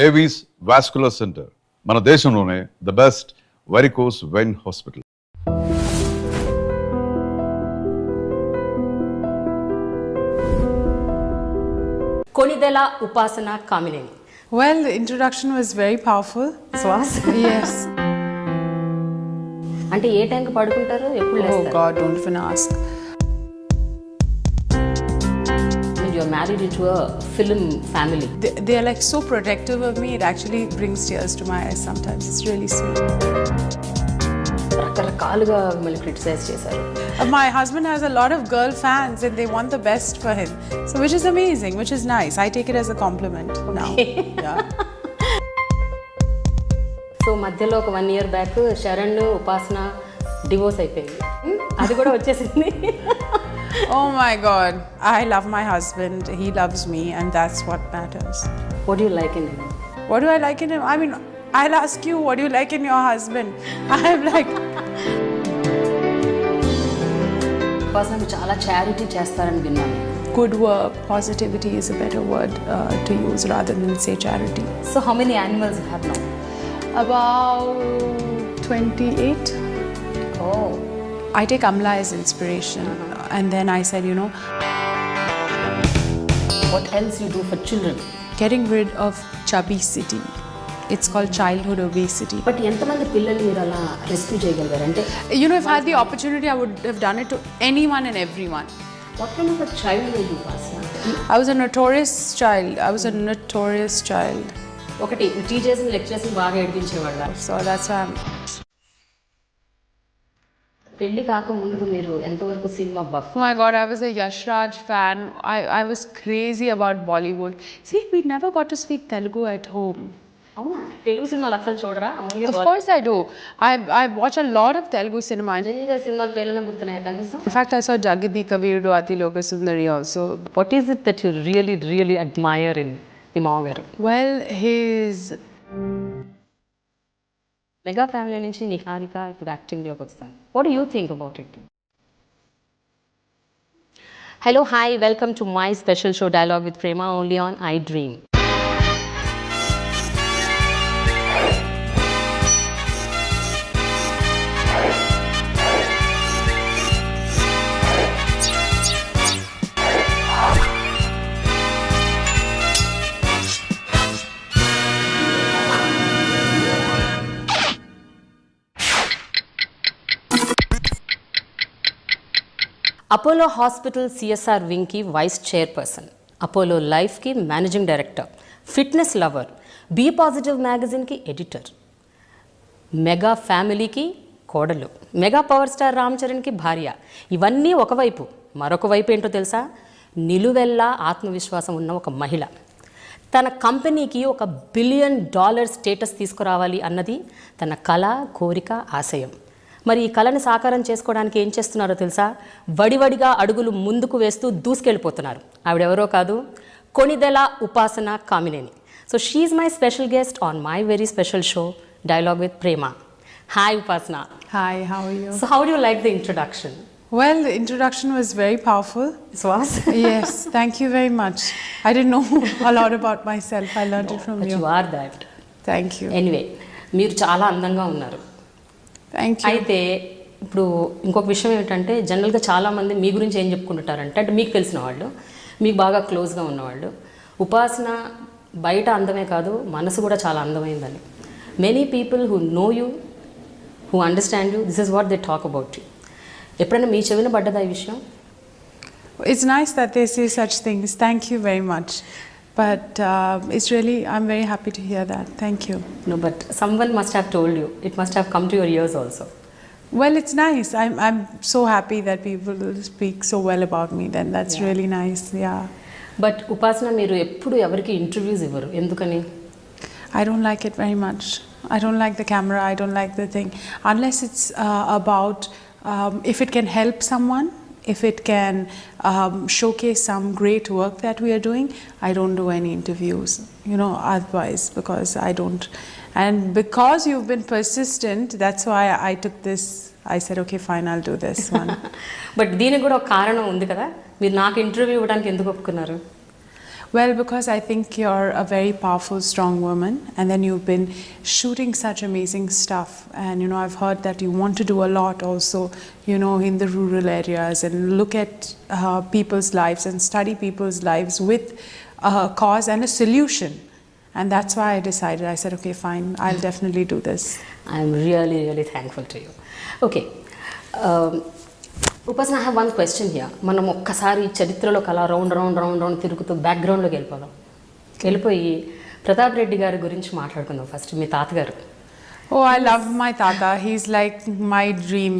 Avis vascular centre మన దేశంలోనే the best varicose vein hospital. Konidela Upasana Konidela. Well, the introduction was very powerful. Swas? Yes. అంటే ఏ టైంకి పడుకుంటారు, ఎప్పుడు Oh లేస్తారు? God, don't even ask. You are married into a film family. They are like so protective of me. It actually brings tears to my eyes sometimes. It's really sweet. రకరకాలుగా మిమ్మల్ని criticise చేశారు. My husband has a lot of girl fans and they want the best for him. So which is amazing, which is nice. I take it as a compliment now. Yeah. So మధ్యలో ఒక 1 year back Sharan ఉపాసన divorce అయిపోయింది. అది కూడా వచ్చేసింది. Oh my God. I love my husband. He loves me and that's what matters. What do you like in him? What do I like in him? I mean, I'll ask you, what do you like in your husband? I'm like... ఉపాసన మీరు చాలా charity చేస్తారని విన్నాను. Good work, positivity is a better word to use rather than say charity. So how many animals you have now? About 28. Oh. I take Amla as inspiration and then I said, you know, What else you do for children? getting rid of chubby-city. It's called childhood obesity. But ఎంతమంది పిల్లలు మీరు అలా rescue చేయగలిగారు అంటే You know, if I had the opportunity, I would have done it to anyone and everyone. What kind of child you ఉపాసన? I was a notorious child. I was a notorious child. ఒకటి teachers lecturers బాగా ఏడిపించేవాళ్ళ. So that's why I'm... పెళ్లి కాక ముందు మీరు ఎంతవరకు cinema buff? Oh my God, I was a Yash Raj fan. I was crazy about Bollywood. See, we never got to speak Telugu at home. అవునా? తెలుగు సినిమాలు అసలు చూడరా? Of course I do. I watch a lot of Telugu cinema. నిజంగా సినిమాలు పేర్లను గుర్తున్నాయా కనీసం? In fact, I saw Jagadi Kavirudu Ati Loka Sundari also. What is it that you really admire in me మామగారు? Well, his... మెగా ఫ్యామిలీ నుంచి నిహారిక ఇప్పుడు యాక్టింగ్లోకి వస్తాను. What do you think about it? Hello hi, welcome to my special show dialogue with Prema only on iDream. Apollo hospital CSR వింగ్కి vice chairperson, Apollo లైఫ్కి managing director, fitness lover, be positive మ్యాగజైన్కి editor, mega ఫ్యామిలీకి కోడలు, mega power star Ram చరణ్కి భార్య. ఇవన్నీ ఒకవైపు, మరొక వైపు ఏంటో తెలుసా? నిలువెల్లా ఆత్మవిశ్వాసం ఉన్న ఒక మహిళ. తన కంపెనీకి $1 బిలియన్ స్టేటస్ తీసుకురావాలి అన్నది తన కళ, కోరిక, ఆశయం. మరి ఈ కళని సాకారం చేసుకోవడానికి ఏం చేస్తున్నారో తెలుసా? వడివడిగా అడుగులు ముందుకు వేస్తూ దూసుకెళ్ళిపోతున్నారు. ఆవిడెవరో కాదు, Konidela Upasana Kamineni. So she my special guest on my very special show dialogue with Prema. Hi Upasana. Hi, how are you? So how do you like the introduction? Well, the introduction was very powerful. Swas? Yes, thank you very much. I didn't know a lot about myself. I learned it from But you. you are that. Thank you. Anyway, మీరు చాలా అందంగా ఉన్నారు. Thank you. అయితే ఇప్పుడు ఇంకొక విషయం ఏంటంటే, జనరల్గా చాలామంది మీ గురించి ఏం చెప్పుకుంటారంటే, అంటే మీకు తెలిసిన వాళ్ళు, మీకు బాగా క్లోజ్గా ఉన్నవాళ్ళు, ఉపాసన బయట అందమే కాదు మనసు కూడా చాలా అందమైందని. Many people who know you, who understand you, this is what they talk about you. ఎప్పుడైనా మీ చెవిన పడ్డదా ఈ విషయం? It's nice that they say such things. Thank you very much. But it's really, I'm very happy to hear that. Thank you. No, but someone must have told you. It must have come to your ears also. Well, it's nice. I'm so happy that people speak so well about me. Then that's really nice. Yeah. But ఉపాసన మీరు ఎప్పుడు ఎవరికి interviews ఇవ్వరు, ఎందుకని? I don't like it very much. I don't like the camera. I don't like the thing. Unless it's about if it can help someone, if it can showcase some great work that we are doing, I don't do any interviews, you know, otherwise, because I don't. And because you've been persistent, that's why I took this. I said, okay, fine, I'll do this one. But దీనికి కూడా ఒక కారణం ఉంది కదా, మీరు నాకు interview ఇవ్వడానికి ఎందుకు ఒప్పుకున్నారు? Well, because I think you're a very powerful, strong woman, and then you've been shooting such amazing stuff. And I've heard that you want to do a lot also, in the rural areas and look at people's lives and study people's lives with a cause and a solution. And that's why I decided, I said, okay, fine, I'll definitely do this. I'm really, really thankful to you. Okay. Upasana, I have one question here. మనం ఒక్కసారి చరిత్రలో కలా round తిరుగుతూ బ్యాక్గ్రౌండ్లోకి వెళ్ళిపోయి ప్రతాప్ రెడ్డి గారి గురించి మాట్లాడుకుందాం first. మీ తాతగారు. Oh, I love my Tata. He's like my dream,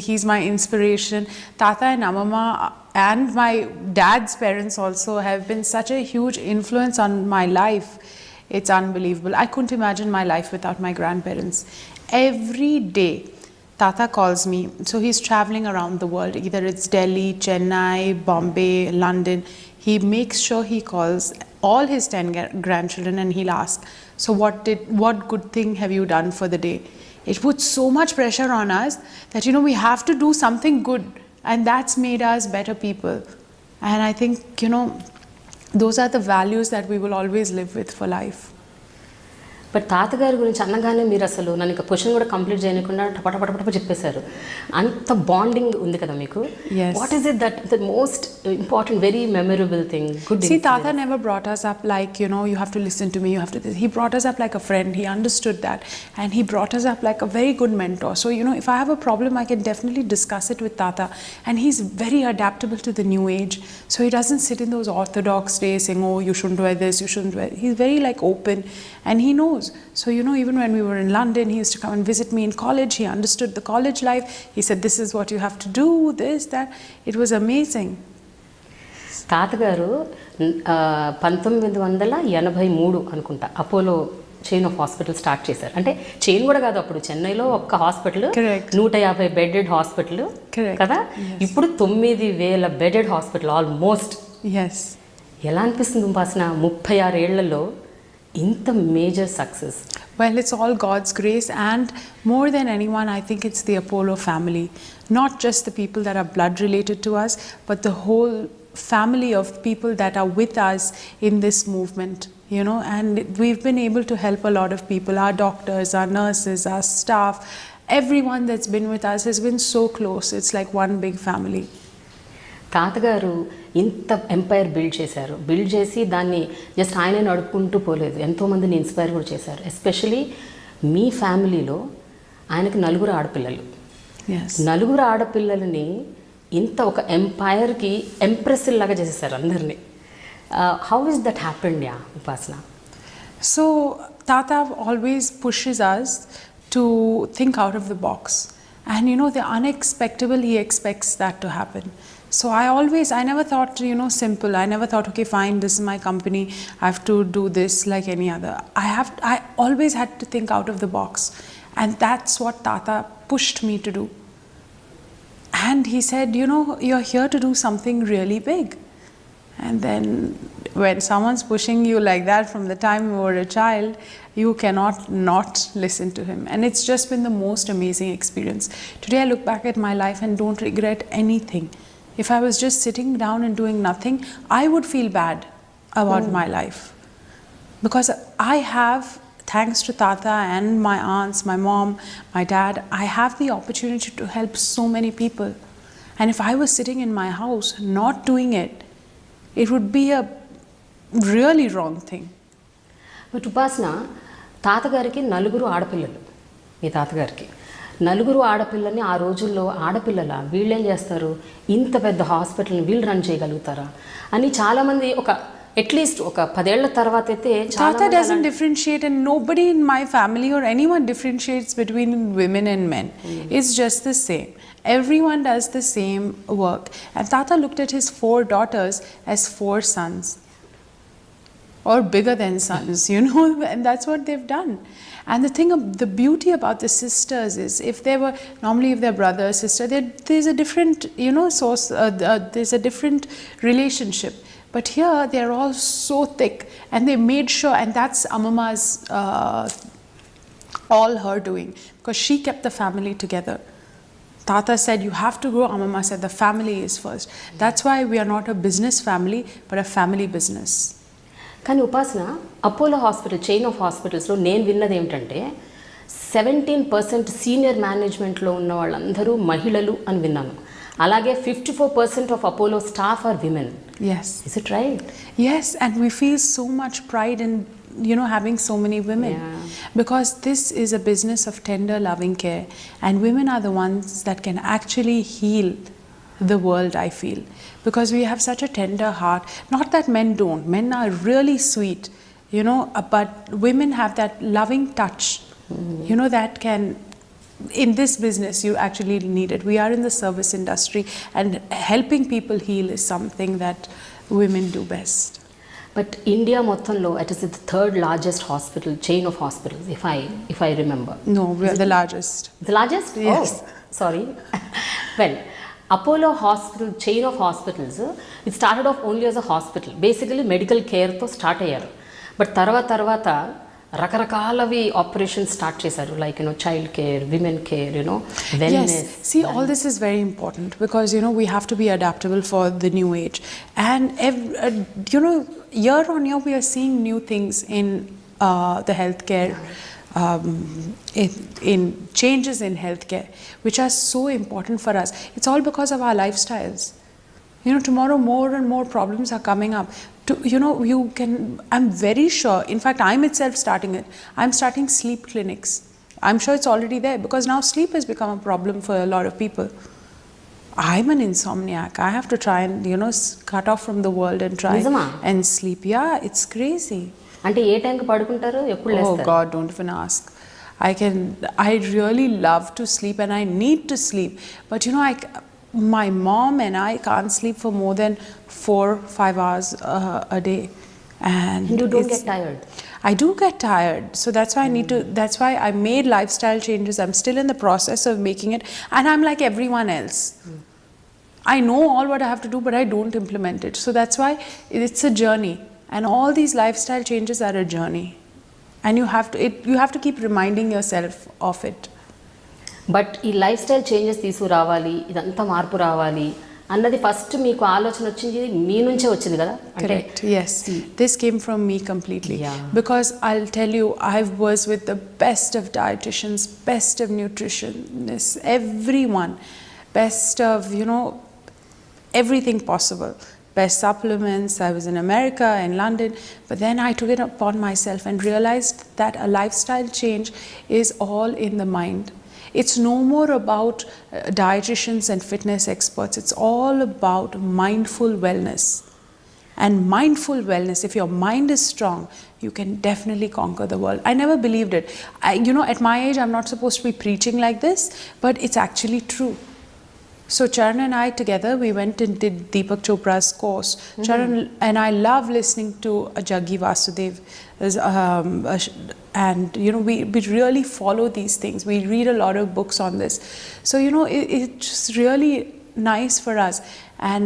he's my inspiration. Tata and Amama and my dad's parents also have been such a huge influence on my life. It's unbelievable. I couldn't imagine my life without my grandparents. Every day, Tata calls me. So he's traveling around the world. Either it's Delhi, Chennai, Bombay, London. He makes sure he calls all his 10 grandchildren and he'll ask, so what good thing have you done for the day? It puts so much pressure on us that we have to do something good, and that's made us better people. And I think those are the values that we will always live with for life. But తాతగారి గురించి అనగానే మీరు అసలు నన్ను ఇక question కూడా complete చేయకుండా టపటపటపట చెప్పేశారు. అంత బాండింగ్ ఉంది కదా మీకు. What is it that the most important very memorable thing? Good. See, Tata never brought us up like you have to listen to me, you have to this. He brought us up like a friend. He understood that, and he brought us up like a very good mentor. So if I have a problem, I can definitely discuss it with Tata, and he's very adaptable to the new age. So he doesn't sit in those orthodox days saying, oh, you shouldn't wear this, you shouldn't wear. He's very open, and he knows. So even when we were in London, he used to come and visit me in college. He understood the college life. He said, this is what you have to do, this, that. It was amazing. తాతగారు 1983 అనుకుంటా Apollo chain of hospital start చేశారు. అంటే chain కూడా కాదు, అప్పుడు చెన్నైలో ఒక్క hospital 150 bedded hospital కదా. ఇప్పుడు 9,000 బెడెడ్ హాస్పిటల్ ఆల్మోస్ట్. ఎలా అనిపిస్తుంది ఉపాసన 36 ఏళ్లలో ఇంత major success? Well, it's all God's grace, and more than anyone, I think it's the Apollo family. Not just the people that are blood related to us, but the whole family of people that are with us in this movement, and we've been able to help a lot of people. Our doctors, our nurses, our staff, everyone that's been with us has been so close. It's like one big family. తాతగారు ఇంత umpire build చేసి దాన్ని just ఆయనే నడుపుకుంటూ పోలేదు, ఎంతోమందిని inspire కూడా చేశారు. ఎస్పెషలీ మీ ఫ్యామిలీలో ఆయనకి 4 ఆడపిల్లలు. 4 ఆడపిల్లలని ఇంత ఒక ఎంపైర్కి ఎంప్రెస్ లాగా చేసేసారు అందరినీ. హౌ ఇస్ దట్ హ్యాపెండ్ ఉపాసన? So Tata always pushes us to think out of the box, and the unexpected, he expects that to happen. So I never thought, simple. I never thought, okay, fine, this is my company, I have to do this like any other. I always had to think out of the box, and that's what Tata pushed me to do. And he said, you're here to do something really big. And then when someone's pushing you like that from the time you were a child, you cannot not listen to him. And it's just been the most amazing experience. Today I look back at my life and don't regret anything. If I was just sitting down and doing nothing, I would feel bad about my life. Because I have, thanks to Tata and my aunts, my mom, my dad, I have the opportunity to help so many people. And if I was sitting in my house not doing it, it would be a really wrong thing. But Upasana, తాతగారికి 4 ఆడపిల్లలు. మీ తాతగారికి 4 ఆడపిల్లని ఆ రోజుల్లో ఆడపిల్లల వీళ్ళేం చేస్తారు, ఇంత పెద్ద హాస్పిటల్ని వీళ్ళు రన్ చేయగలుగుతారా అని చాలామంది అట్లీస్ట్ ఒక 10 ఏళ్ల తర్వాత అయితే Tata doesn't differentiate, and nobody in my family or anyone differentiates between women and men. It's just the same. Everyone does the same work. And Tata looked at his 4 daughters as 4 sons, or bigger than sons, and that's what they've done. And the beauty about the sisters is, if they're brother or sister, there's a different, source, there's a different relationship. But here, they're all so thick, and they made sure, and that's Amama's, all her doing, because she kept the family together. Tata said, you have to grow. Amama said, the family is first. That's why we are not a business family, but a family business. కానీ ఉపాసన Apollo hospital chain of హాస్పిటల్స్లో నేను విన్నది ఏమిటంటే 17% senior మేనేజ్మెంట్లో ఉన్న వాళ్ళందరూ మహిళలు అని విన్నాను. అలాగే 54% of Apollo staff are women. Yes. Is it right? Yes, and we feel so much pride in, you know, having so many women. Yeah. Because this is a business of tender, loving care. And women are the ones that can actually heal the world, I feel. Because we have such a tender heart. Not that men don't. Men are really sweet, you know, but women have that loving touch, you know, that can, in this business, you actually need it. We are in the service industry, and helping people heal is something that women do best. But India మొత్తంలో it is the third largest hospital chain of hospitals if I remember. No, we are the largest. The largest? Yes. Oh, sorry. Well, Apollo hospital chain of hospitals it started off only as a hospital, basically medical కేర్తో start అయ్యారు. But తర్వాత రకరకాలవి operations start చేశారు, like you know child care, women care, you know wellness. Yes. See, all this is very important because, you know, we have to be adaptable for the new age. And, you know, year on year we are seeing new things in the healthcare, in changes in healthcare, which are so important for us. It's all because of our lifestyles. You know, tomorrow more and more problems are coming up. You know, I'm very sure, in fact, I'm itself starting it. I'm starting sleep clinics. I'm sure it's already there because now sleep has become a problem for a lot of people. I'm an insomniac. I have to try and, you know, cut off from the world and try Nijama? and sleep. Yeah, it's crazy. అంటే ఏ టైంకి పడుకుంటారు, ఎప్పుడు Oh లేస్తారు? God, don't even ask. I really love to sleep and I need to sleep. But, you know, my mom and I can't sleep for more than 4-5 hours a day. And You don't get tired? I do get tired. So that's why I need to, that's why I made lifestyle changes. I'm still in the process of making it. And I'm like everyone else. I know all what I have to do, but I don't implement it. So that's why it's a journey. And all these lifestyle changes are a journey. And you have to keep reminding yourself of it. But ఈ life style changes తీసుకురావాలి, ఇదంతా మార్పు రావాలి అన్నది first మీకు ఆలోచన వచ్చింది మీ నుంచే వచ్చింది కదా? Correct, yes. This came from me completely. Yeah. Because I'll tell you, I was with the best of dietitians, best of nutritionists, everyone, best of, you know, everything possible. Best supplements. I was in America, in London, but then I took it upon myself and realized that a lifestyle change is all in the mind. It's no more about dietitians and fitness experts. It's all about mindful wellness. And mindful wellness, if your mind is strong, you can definitely conquer the world. I never believed it. You know, at my age, I'm not supposed to be preaching like this, but it's actually true. So Charan and I together, we went and did Deepak Chopra's course. Charan and I love listening to Jaggi Vasudev. And, you know, we really follow these things. We read a lot of books on this. So, you know, it's really nice for us. And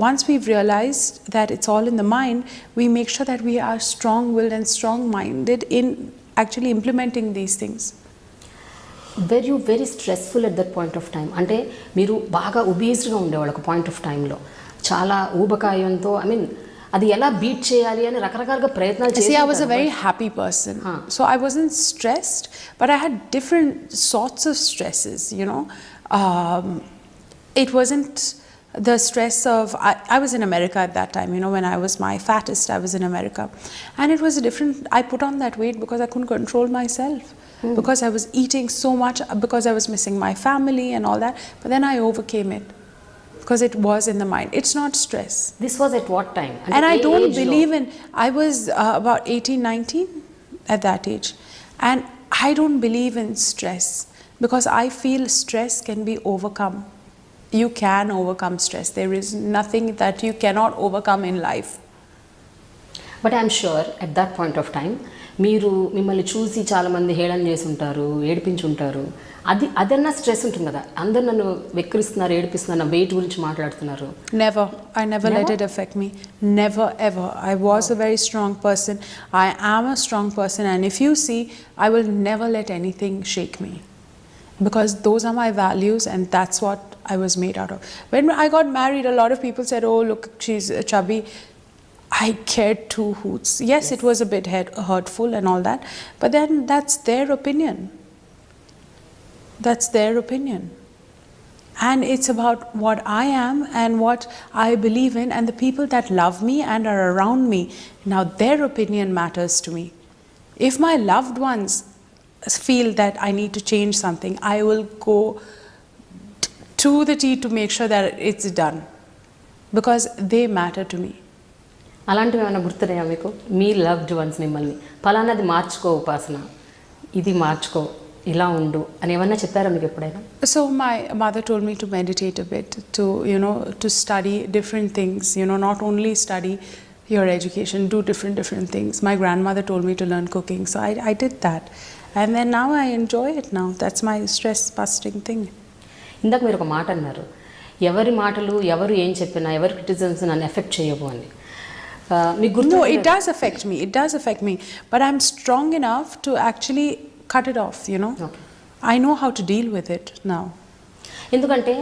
once we've realized that it's all in the mind, we make sure that we are strong-willed and strong-minded in actually implementing these things. Where you very stressful at that point of time? అంటే మీరు బాగా ఒబీస్డ్గా ఉండేవాళ్ళు ఒక point of టైంలో, చాలా ఊబకాయంతో, I mean అది ఎలా beat చేయాలి అని రకరకాలుగా ప్రయత్నాలు చేసి. See, I was a very happy person. So I wasn't stressed, but I had different sorts of stresses, you know. It wasn't the stress of, I was in America at that time, you know, when I was my fattest, I was in America. And it was a different, I put on that weight because I couldn't control myself. Because I was eating so much, because I was missing my family and all that. But then I overcame it. Because it was in the mind. It's not stress. This was at what time? And I don't believe in, I was about 18, 19 at that age. And I don't believe in stress. Because I feel stress can be overcome. You can overcome stress. There is nothing that you cannot overcome in life. But I'm sure at that point of time, మీరు మిమ్మల్ని చూసి చాలామంది హేళన చేసి ఉంటారు, ఏడిపించుంటారు. అదన్నా stress ఉంటుంది కదా, అందరు నన్ను వెక్కిరిస్తున్నారు, ఏడిపిస్తున్నారు, నా వెయిట్ గురించి మాట్లాడుతున్నారు. Never. I never let it affect me. Never ever. I was a very strong person. I am a strong person, and if you see, I will never let anything shake me. because those are my values and that's what I was made out of. When I got married, a lot of people said, oh look, she's chubby. I cared two hoots. Yes, it was a bit hurtful and all that, but then that's their opinion. That's their opinion. And it's about what I am and what I believe in, and the people that love me and are around me. Now their opinion matters to me. If my loved ones feel that I need to change something, I will go to the T to make sure that it's done, because they matter to me. అలాంటివి ఏమైనా గుర్తున్నాయా మీకు? మీ loved ones మిమ్మల్ని పలానాది మార్చుకో ఉపాసన, ఇది మార్చుకో, ఇలా ఉండు అని ఏమన్నా చెప్పారా మీకు ఎప్పుడైనా? So my mother told me to meditate a bit, to to study different things, not only study your education, do different things. My grandmother told me to learn cooking, so I did that, and then now I enjoy it now. That's my stress busting thing. ఇందాక మీరు ఒక మాట అన్నారు, ఎవరి మాటలు ఎవరు ఏం చెప్పినా ఎవరి క్రిటిసిజమ్స్ నన్ను ఎఫెక్ట్ చేయవు అని. మీకు గుర్తు? No, it does affect me, but I'm strong enough to actually cut it off, Okay. I know how to deal with it now. ఎందుకంటే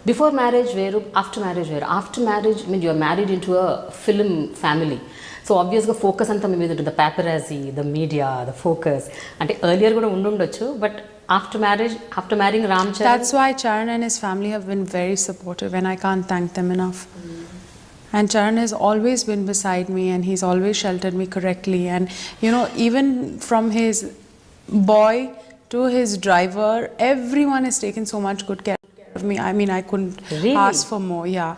బిఫోర్ మ్యారేజ్ వేరు, ఆఫ్టర్ మ్యారేజ్ వేరు. After marriage mean you're married into a film family, so ఆబ్వియస్గా focus అంతా మీ మీద ఉంటుంది. The paparazzi, the media, the focus అంటే earlier కూడా ఉండొచ్చు, but after marriage, after marrying Ram Charan. That's why Charan and his family have been very supportive, and I can't thank them enough. And Charan has always been beside me, and he's always sheltered me correctly. And even from his boy to his driver, everyone has taken so much good care of me. I mean, I couldn't ask for more. Yeah.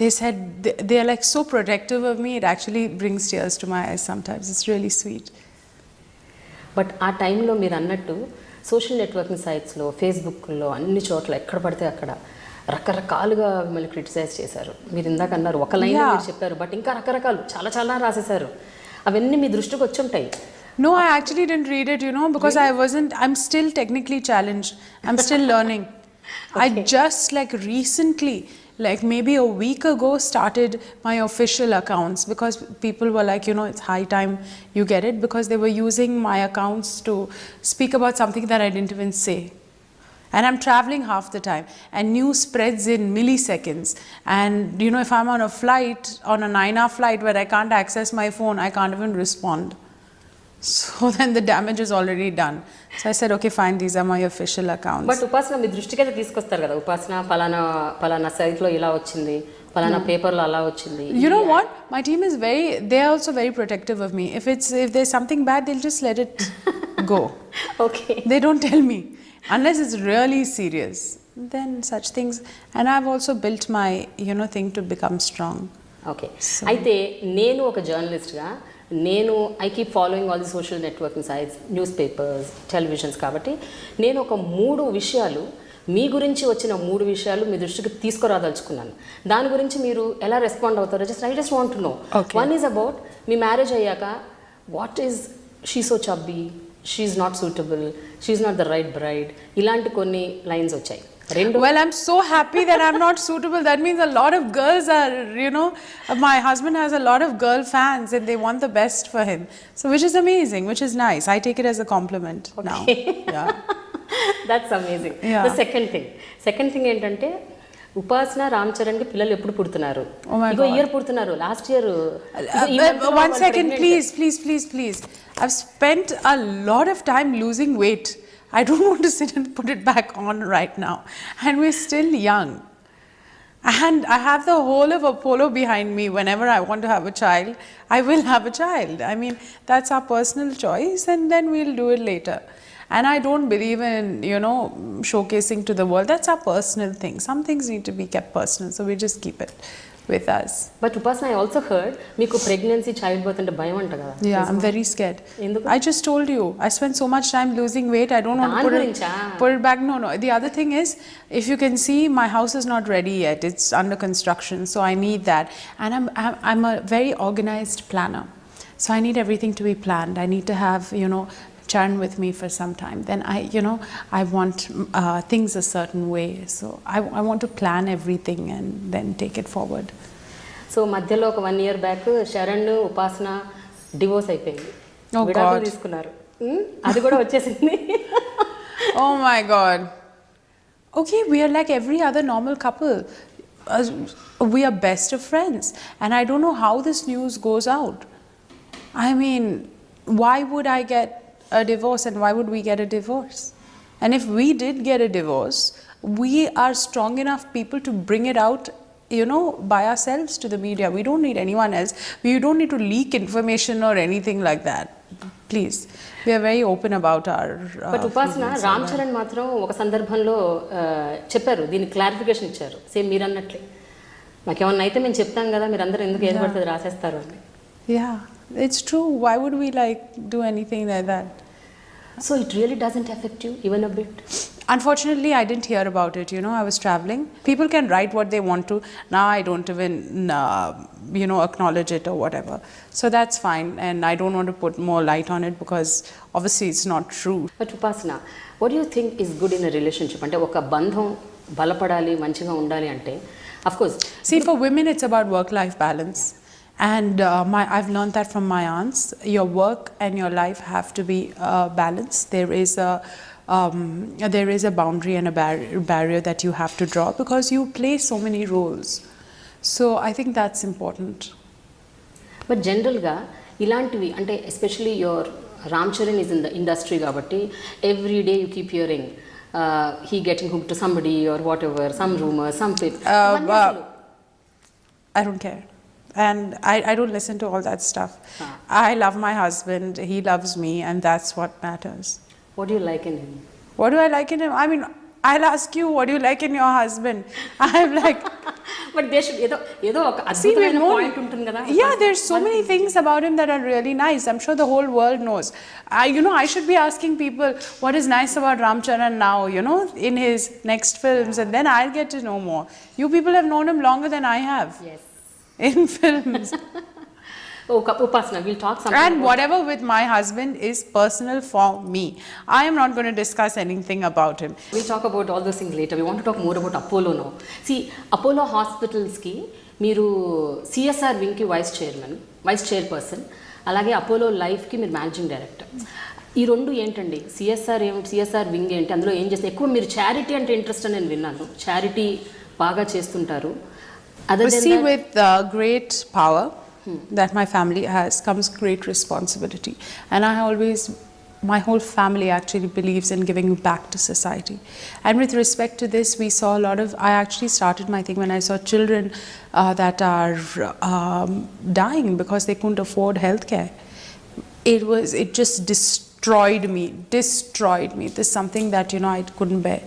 They said they are like so protective of me. It actually brings tears to my eyes sometimes. It's really sweet. But ఆ టైంలో మీరు అన్నట్టు social networking సైట్స్లో, ఫేస్బుక్లో, అన్ని చోట్ల ఎక్కడ పడితే అక్కడ రకరకాలుగా మిమ్మల్ని క్రిటిసైజ్ చేశారు. మీరు ఇందాక అన్నారు ఒక లైన్ మీరు చెప్పారు, బట్ ఇంకా రకరకాలు చాలా చాలా రాసేశారు. అవన్నీ మీ దృష్టికి వచ్చి ఉంటాయి. No, I actually didn't read it, because I'm still technically challenged. I'm still learning. Okay. I just recently, maybe a week ago, started my official accounts, because people were like, it's high time you get it, because they were using my accounts to speak about something that I didn't even say. And I'm traveling half the time, and news spreads in milliseconds. And if I'm on a flight, on a 9-hour flight where I can't access my phone, I can't even respond. So then the damage is already done. So I said, okay, fine, these are my official accounts. But ఉపాసన మీ దృష్టికి అయితే తీసుకొస్తారు కదా, ఉపాసన పలానా సైట్లో ఇలా వచ్చింది, పలానా పేపర్లో అలా వచ్చింది. You know what? My team is they are also very protective of me. If there's something bad, they'll just let it go. Okay. They don't tell me unless it's really serious. Then such things, and I've also built my thing to become strong. Okay. అయితే నేను ఒక జర్నలిస్ట్గా I keep following all the social networking sites, newspapers, televisions, కాబట్టి నేను ఒక 3 విషయాలు, మీ గురించి వచ్చిన 3 విషయాలు మీ దృష్టికి తీసుకురాదలుచుకున్నాను. దాని గురించి మీరు ఎలా రెస్పాండ్ అవుతారో I just want to know. One is about మీ మ్యారేజ్ అయ్యాక, what is she so chubby, she is not suitable, she is not the right bride, ఇలాంటి కొన్ని లైన్స్ వచ్చాయి. Well, I'm so happy that I'm not suitable. That means a lot of girls are, my husband has a lot of girl fans and they want the best for him. So which is amazing, which is nice. I take it as a compliment now. Yeah. That's amazing. Yeah. The second thing ఏంటంటే, ఉపాసన రామ్ చరణ్ కి పిల్లలు ఎప్పుడు పుడుతున్నారు? ఇగో year పుడుతున్నారు, last year. One second, please. I've spent a lot of time losing weight. I don't want to sit and put it back on right now. And we're still young. And I have the whole of Apollo behind me. Whenever I want to have a child, I will have a child. I mean, that's our personal choice, and then we'll do it later. And I don't believe in, showcasing to the world. That's our personal thing. Some things need to be kept personal, so we just keep it with us. But Upasana, I also heard మీకు pregnancy, childbirth అంటే భయం అంట కదా. Yeah, I'm very scared. ఎందుకు? I just told you, I spent so much time losing weight. I don't want to put it back. No. The other thing is, if you can see, my house is not ready yet. It's under construction, so I need that. And I'm a very organized planner, so I need everything to be planned. I need to have, Charan with me for some time. Then I want things a certain way. So I want to plan everything and then take it forward. So మధ్యలో ఒక 1 year back Sharan, ఉపాసన divorce అయిపోయింది, విడాకులు తీసుకున్నారు. అది కూడా వచ్చేసింది. Oh my God. Okay, we are like every other normal couple. Uh, we are best of friends. And I don't know how this news goes out. I mean, why would I get a divorce and why would we get a divorce? And if we did get a divorce, we are strong enough people to bring it out, by ourselves to the media. We don't need anyone else. We don't need to leak information or anything like that. Please. We are very open about our. But ఉపాసన రామ్ చరణ్ మాత్రం ఒక సందర్భంలో చెప్పారు, దీనికి clarification ఇచ్చారు, same మీరు అన్నట్లే. మాకేమన్నా అయితే మేము చెప్తాం కదా, మీరు అందరూ ఎందుకు ఏది పడుతుంది రాసేస్తారు అని. Yeah, it's true. Why would we do anything like that? So it really doesn't affect you even a bit? Unfortunately, I didn't hear about it. I was traveling. People can write what they want to. Now I don't even, acknowledge it or whatever. So that's fine. And I don't want to put more light on it because obviously it's not true. But Upasana, what do you think is good in a relationship? అంటే ఒక బంధం బలపడాలి, మంచిగా ఉండాలి అంటే, of course. See, for women, it's about work-life balance. And I've learned that from my aunts. Your work and your life have to be balanced. There is a boundary and a barrier that you have to draw because you play so many roles. So I think that's important. But జనరల్గా ఇలాంటివి అంటే especially your Ram Charan is in the industry కాబట్టి every day you keep hearing he getting hooked to somebody or whatever, some rumor, some people. I don't care. And I don't listen to all that stuff. I love my husband, he loves me, and that's what matters. What do you like in him? What do I like in him? I mean, I'll ask you, what do you like in your husband? I'm like... But there should ఏదో ఒక అద్భుతమైన point ఉంటుంది కదా. Yeah, there's so many things about him that are really nice. I'm sure the whole world knows. I should be asking people what is nice about Ram Charan now, in his next films, and then I'll get to know more. You people have known him longer than I have. Yes. In films. Upasana, we'll talk something. And whatever with my husband is personal for me. I am not going to discuss anything about him. We'll talk about all those things later. We want to talk more about Apollo now. See, Apollo Hospitals ki మీరు CSR wing కి vice chairperson, అలాగే Apollo life కి మీరు managing director. ఈ రెండు ఏంటండి, CSR wing ఏంటి, అందులో ఏం చేస్తారు? ఎక్కువ మీరు చారిటీ అంటే ఇంట్రెస్ట్ అని నేను విన్నాను, చారిటీ బాగా చేస్తుంటారు. See, with great power that my family has comes great responsibility, and my whole family actually believes in giving back to society. And with respect to this, we saw I actually started my thing when I saw children that are dying because they couldn't afford healthcare. It just destroyed me. This is something that I couldn't bear.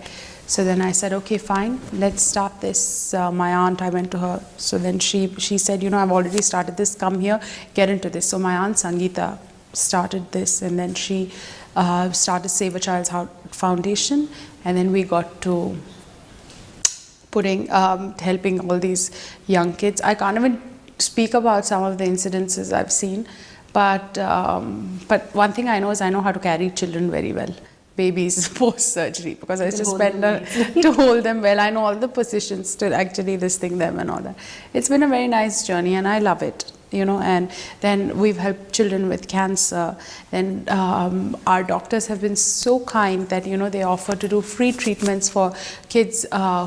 So then I said, okay, fine, let's start this. My aunt, I went to her. So then she said, I've already started this, come here, get into this. So my aunt Sangeeta started this, and then she started Save a Child's Foundation, and then we got to helping all these young kids. I can't even speak about some of the incidences I've seen, but one thing I know is I know how to carry children very well. Babies post-surgery, because I used to spend to hold them well. I know all the positions to actually this thing them and all that. It's been a very nice journey and I love it, and then we've helped children with cancer. Then our doctors have been so kind that, they offer to do free treatments for kids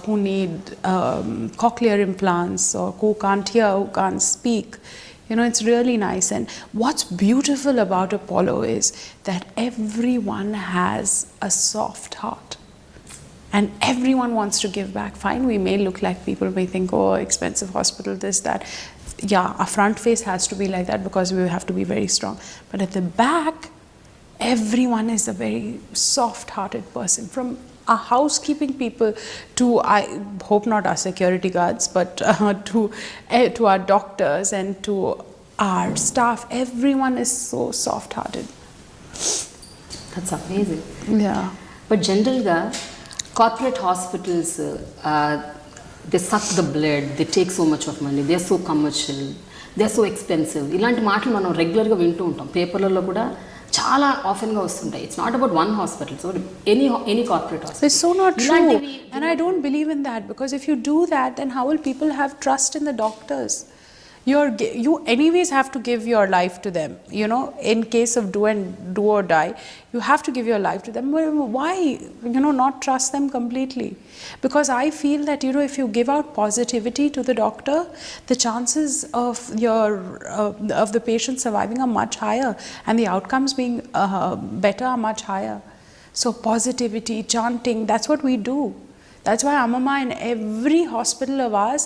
who need cochlear implants or who can't hear, who can't speak. It's really nice. And what's beautiful about Apollo is that everyone has a soft heart and everyone wants to give back. Fine, we may look like, people may think, oh, expensive hospital, this, that. Yeah, our front face has to be like that because we have to be very strong. But at the back, everyone is a very soft-hearted person. From our housekeeping people to, I hope not our security guards, but to our doctors and to our staff, everyone is so soft-hearted. That's amazing. Yeah. But generally, corporate hospitals, they suck the blood, they take so much of money, they are so commercial, they are so expensive. ఇలాంటి మాటలు మనం రెగ్యులర్గా వింటూ ఉంటాం, పేపర్లలో కూడా చాలా ఆఫెన్గా వస్తుంటాయి. It's not about one hospital, so any corporate hospital. It's so not true, and I don't believe in that, because if you do that, then how will people have trust in the doctors? You anyways have to give your life to them, you know, in case of do or die, you have to give your life to them. Why, you know, not trust them completely? Because I feel that, you know, if you give out positivity to the doctor, the chances of of the patient surviving are much higher, and the outcomes being better are much higher. So positivity, chanting, that's what we do. That's why Amama, in every hospital of ours,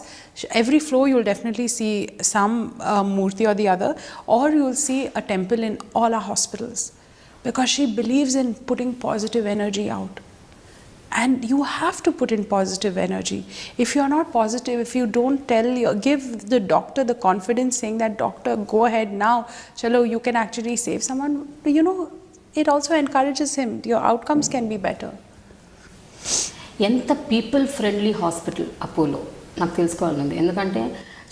every floor you'll definitely see some murti or the other, or you'll see a temple in all our hospitals, because she believes in putting positive energy out. And you have to put in positive energy. If you're not positive, if you don't give the doctor the confidence saying that, doctor, go ahead now, chalo, you can actually save someone, you know, it also encourages him. Your outcomes can be better. ఎంత people friendly hospital Apollo నాకు తెలుసుకోవాలండి, ఎందుకంటే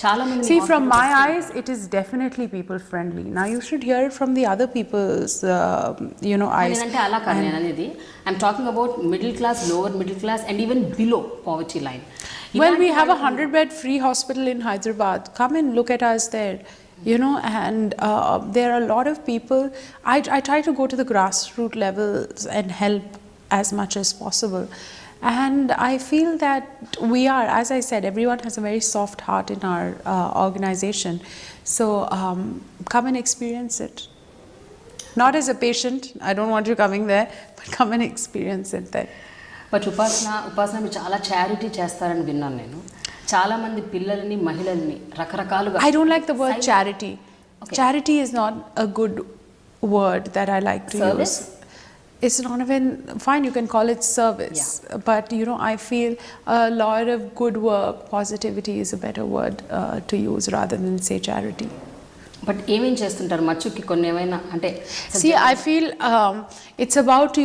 చాలా మంది See, from my eyes, it is definitely people friendly. Now you should hear it from the other people's, you know, eyes. అంటే అలా కాదు నేను అనేది, I'm talking about middle class, lower middle class and even below poverty line. Well, we have a 100-bed free hospital in Hyderabad. Come and look at us there. You know, and there are a lot of people. I try to go to the grassroots levels and help as much as possible. And I feel that we are, as I said, everyone has a very soft heart in our organization. So come and experience it. Not as a patient, I don't want you coming there, but come and experience it there. But ఉపాసన మీరు చాలా charity చేస్తారని విన్నాను నేను. చాలా మంది పిల్లల్ని, మహిళల్ని రకరకాలుగా. I don't like the word charity. Okay. Charity is not a good word that I like to Service? use. It's not even fine, you can call it service, yeah. But you know, I feel a lot of good work, positivity is a better word to use rather than say charity. But ఏమేం చేస్తుంటారు మచ్చుకి కొన్ని ఏమైనా అంటే? See, I feel it's about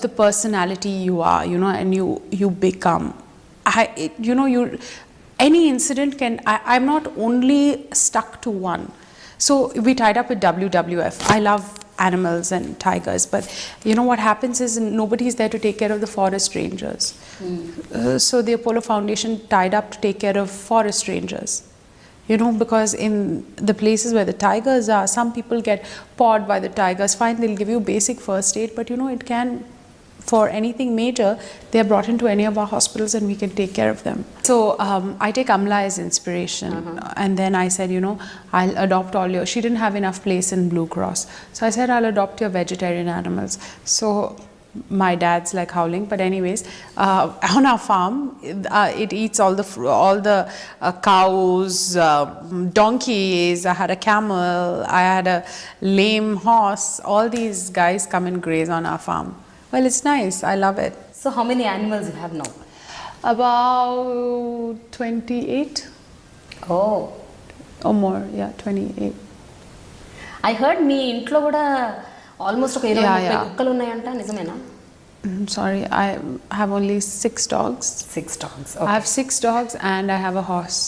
the personality you are, you know, and you become. You know, any incident can. I'm not only stuck to one. So we tied up with WWF. I love animals and tigers, but you know what happens is nobody is there to take care of the forest rangers. So the Apollo Foundation tied up to take care of forest rangers. You know, because in the places where the tigers are, some people get pawed by the tigers. Fine, they'll give you basic first aid, but you know, it can, for anything major, they are brought into any of our hospitals and we can take care of them. So I take Amla as inspiration. And then I said, you know, I'll adopt all your, she didn't have enough place in Blue Cross. So I said, I'll adopt your vegetarian animals. So my dad's like howling, but anyways, on our farm, it eats all the cows, donkeys. I had a camel, I had a lame horse. All these guys come and graze on our farm. Well, it's nice. I love it. So how many animals you have now? About 28. Oh. Or more, yeah, 28. I heard మీ ఇంట్లో కూడా almost ఒక 20-30 Yeah. కుక్కలు ఉన్నాయంట, నిజమేనా? Sorry, I have only 6 dogs. 6 dogs. I have 6 dogs and I have a horse.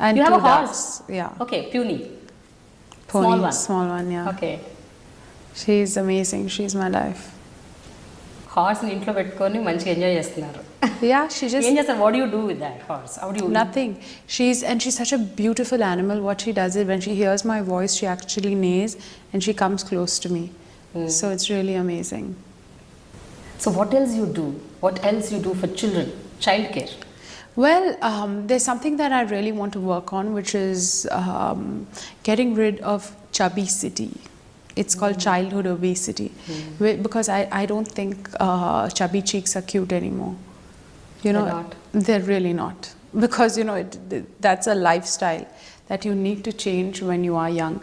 And You 2 have a horse? ducks. Yeah. Okay, puny. Pony, Small one. Small one, yeah. Okay. She's amazing. She's my life. Horse ని ఇంట్లో పెట్టుకొని మంచిగా enjoy చేస్తున్నారు. Yeah, she just ఏం చేస్తారు? What do you do with that horse? How do you? nothing. She's such a beautiful animal. What she does is when she hears my voice, she actually neighs and she comes close to me. So it's really amazing. So what else you do? What else you do for children? Child care. Well, there's something that I really want to work on, which is getting rid of chubby-city. It's called childhood obesity, because I don't think chubby cheeks are cute anymore. You know, They're not. They're really not, because you know that's a lifestyle that you need to change when you are young.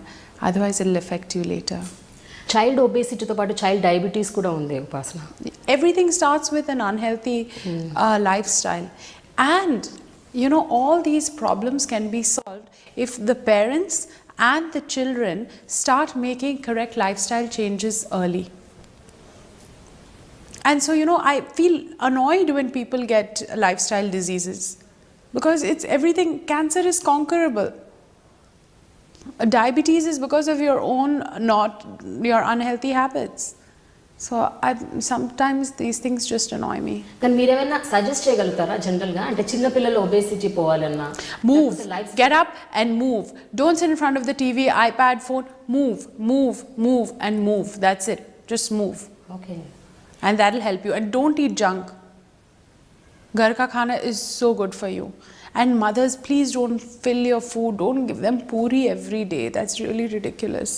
Otherwise, it'll affect you later. Child ఒబేసిటీతో పాటు child diabetes కూడా ఉంది ఉపాసన. Everything starts with an unhealthy lifestyle, and you know, all these problems can be solved if the parents and the children start making correct lifestyle changes early. And so, you know, I feel annoyed when people get lifestyle diseases, because it's everything. Cancer is conquerable. Diabetes is because of your own, not your unhealthy habits. So sometimes these things just annoy me. కానీ మీరేమైనా suggest చేయగలుగుతారా జనరల్గా, అంటే చిన్నపిల్లలు obesity పోవాలన్నా? Move, get up and move. Don't sit in front of the TV, iPad, phone. Move and move. That's it. Just move. Okay. And that'll help you. And don't eat junk. Ghar ka khana is so good for you. And mothers, please don't fill your food. Don't give them puri every day. That's really ridiculous.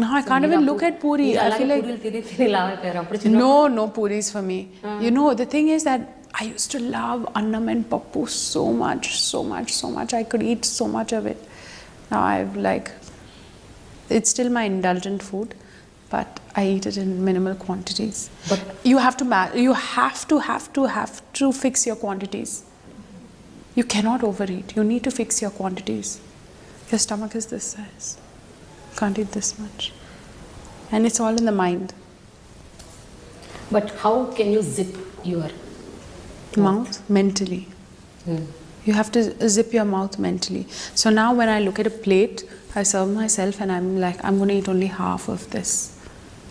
No, I can't even look at puri. I feel like no puris for me. You know, the thing is that I used to love annam and pappu so much. I could eat so much of it. Now I've like, it's still my indulgent food, but I eat it in minimal quantities. But you have to fix your quantities. You cannot overeat. You need to fix your quantities. Your stomach is this size. Can't eat this much. And it's all in the mind. But how can you zip your Mouth mentally. You have to zip your mouth mentally. So now when I look at a plate, I serve myself and I'm like, I'm going to eat only half of this.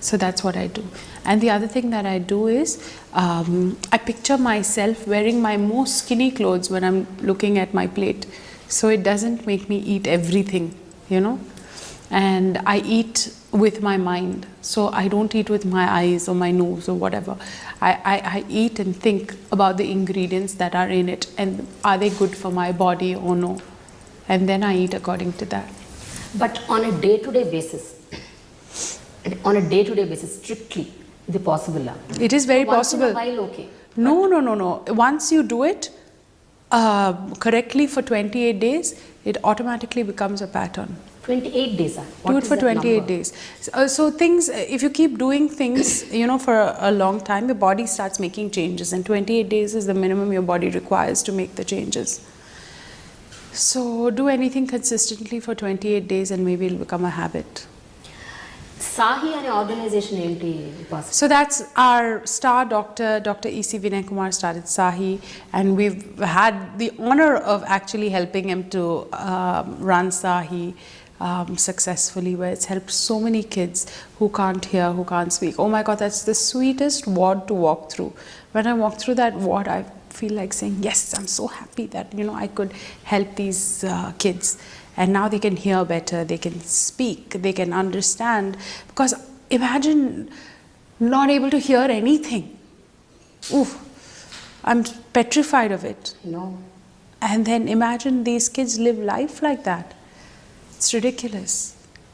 So that's what I do. And the other thing that I do is I picture myself wearing my most skinny clothes when I'm looking at my plate. So it doesn't make me eat everything, you know. And I eat with my mind. So I don't eat with my eyes or my nose or whatever. I eat and think about the ingredients that are in it and are they good for my body or no. And then I eat according to that. But on a day-to-day basis, strictly, is it possible? It is very possible. Once in a while, okay. No. Once you do it correctly for 28 days, it automatically becomes a pattern. 28 days. Do it for 28 days. So things, if you keep doing things, you know, for a long time, your body starts making changes, and 28 days is the minimum your body requires to make the changes. So do anything consistently for 28 days and maybe it'll become a habit. Sahi అనే organisation ఏంటి? So that's our star doctor, Dr. E.C. Vinay Kumar started Sahi, and we've had the honor of actually helping him to run Sahi successfully, where it's helped so many kids who can't hear, who can't speak. Oh my God, that's the sweetest ward to walk through. When I walk through that ward, I feel like saying, yes, I'm so happy that, you know, I could help these kids. And now they can hear better, they can speak, they can understand. Because imagine not able to hear anything. Oof, I'm petrified of it. No. And then imagine these kids live life like that. It's ridiculous.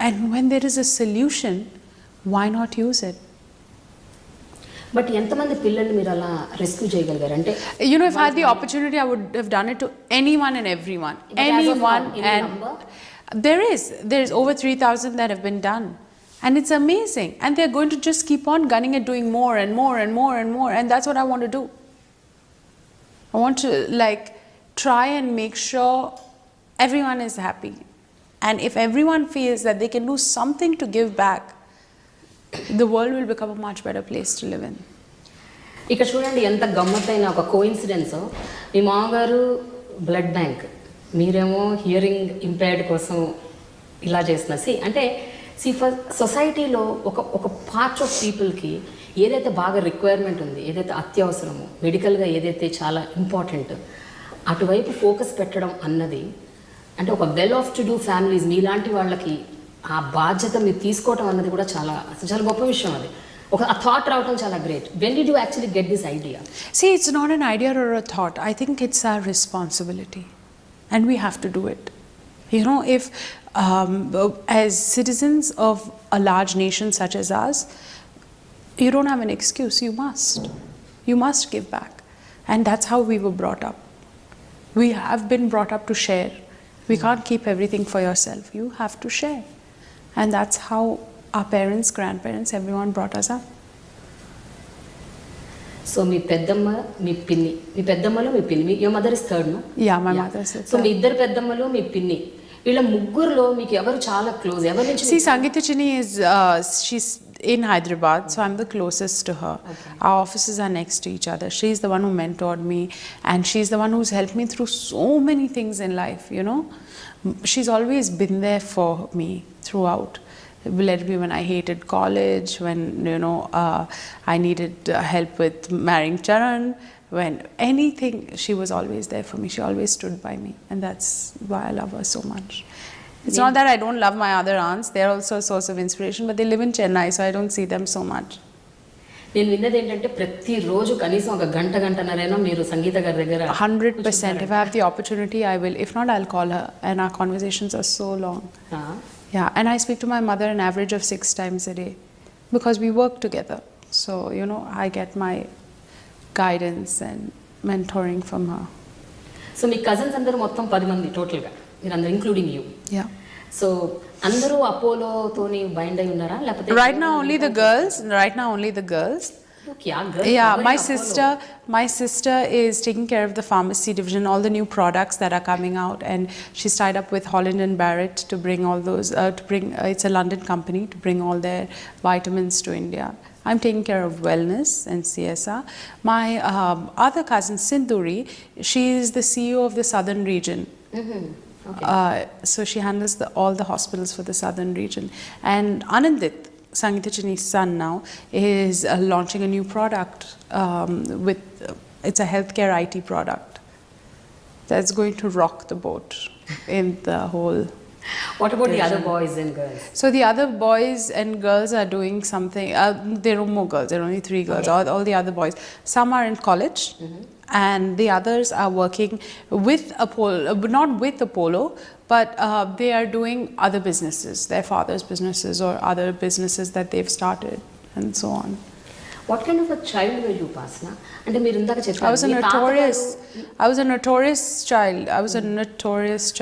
And when there is a solution, why not use it? But ఎంతమంది పిల్లల్ని మీరు అలా rescue చేయగలిగారు? అంటే you know, if I had the opportunity, I would have done it to anyone and everyone. Anyone. And there is over 3,000 that have been done, and it's amazing. And they're going to just keep on gunning at doing more and more and more and more. And that's what I want to do. I want to like try and make sure everyone is happy. And if everyone feels that they can do something to give back, the world will become a much better place to live in. ఇక్కడ చూడండి ఎంత గమ్మత్తైన ఒక coincidence. మీ మామగారు blood bank, మీరేమో hearing impaired కోసం ఇలా చేస్తున్నా. అంటే ఫర్ సొసైటీలో ఒక పార్ట్ ఆఫ్ పీపుల్కి ఏదైతే బాగా రిక్వైర్మెంట్ ఉంది, ఏదైతే అత్యవసరమో, మెడికల్గా ఏదైతే చాలా ఇంపార్టెంట్, అటువైపు ఫోకస్ పెట్టడం అన్నది, అంటే ఒక well off to do families మీలాంటి వాళ్ళకి ఆ బాధ్యత మీరు తీసుకోవటం అన్నది కూడా చాలా గొప్ప విషయం. అది ఒక థాట్ రావటం చాలా great. When did you actually get this idea? See, it's not an idea or a thought. I think it's our responsibility, and we have to do it. You know, if as citizens of a large nation such as ours, you don't have an excuse. You must give back, and that's how we were brought up. We have been brought up to share. We can't keep everything for yourself. You have to share. And that's how our parents, grandparents, everyone brought us up. So మీ పెద్దమ్మ, మీ పిన్ని, మీ పెద్దమ్మలో మీ పిన్ని, your mother is third, no? Yeah, my mother is third. So మీ ఇద్దరు పెద్దమ్మలు, మీ పిన్ని, వీళ్ళ ముగ్గురులో మీకు ఎవరు చాలా క్లోజ్? ఎవరి నుంచి? See, Sangeeta Chini is she's in Hyderabad, so I'm the closest to her. Okay. Our offices are next to each other. She's the one who mentored me, and she's the one who's helped me through so many things in life, you know. She's always been there for me throughout. Let me when I hated college, when I needed help with marrying Charan, when anything, she was always there for me. She always stood by me, and that's why I love her so much. It's not that I don't love my other aunts; they're also a source of inspiration. But they live in Chennai, so I don't see them so much. నేను విన్నది ఏంటంటే ప్రతిరోజు కనీసం ఒక గంటన్నరైనా మీరు సంగీత గారి దగ్గర 100%. If I have the opportunity, I will. If not, I'll call her. And our conversations are so long. Yeah, and I speak to my mother an average of 6 times a day because we work together. So, I get my guidance and mentoring from her. So me cousins అందరూ మొత్తం 10 మంది టోటల్గా మీరందరూ including you. Yeah. So అందరూ అపోలోతోని bind అయి ఉన్నారా లేకపోతే Right now only the girls. Yeah, my sister is taking care of the pharmacy division, all the new products that are coming out, and she's tied up with Holland and Barrett to bring all those it's a London company, to bring all their vitamins to India. I'm taking care of wellness and CSR. My other cousin Sindhuri, she is the CEO of the southern region. Okay. So she handles all the hospitals for the southern region. And Anandit, Sangeeta Chini's son now, is launching a new product it's a healthcare IT product that's going to rock the boat in the whole. What about the other boys and girls? So the other boys and girls are doing something. There are more girls. There are only 3 girls. Okay. All the other boys. Some are in college, and the others are working with Apollo, not with Apollo, but they are doing other businesses, their father's businesses or other businesses that they've started, and so on. What kind of a child were you, Upasana? అంటే మీరు ఇందాక చెప్పారు I was a notorious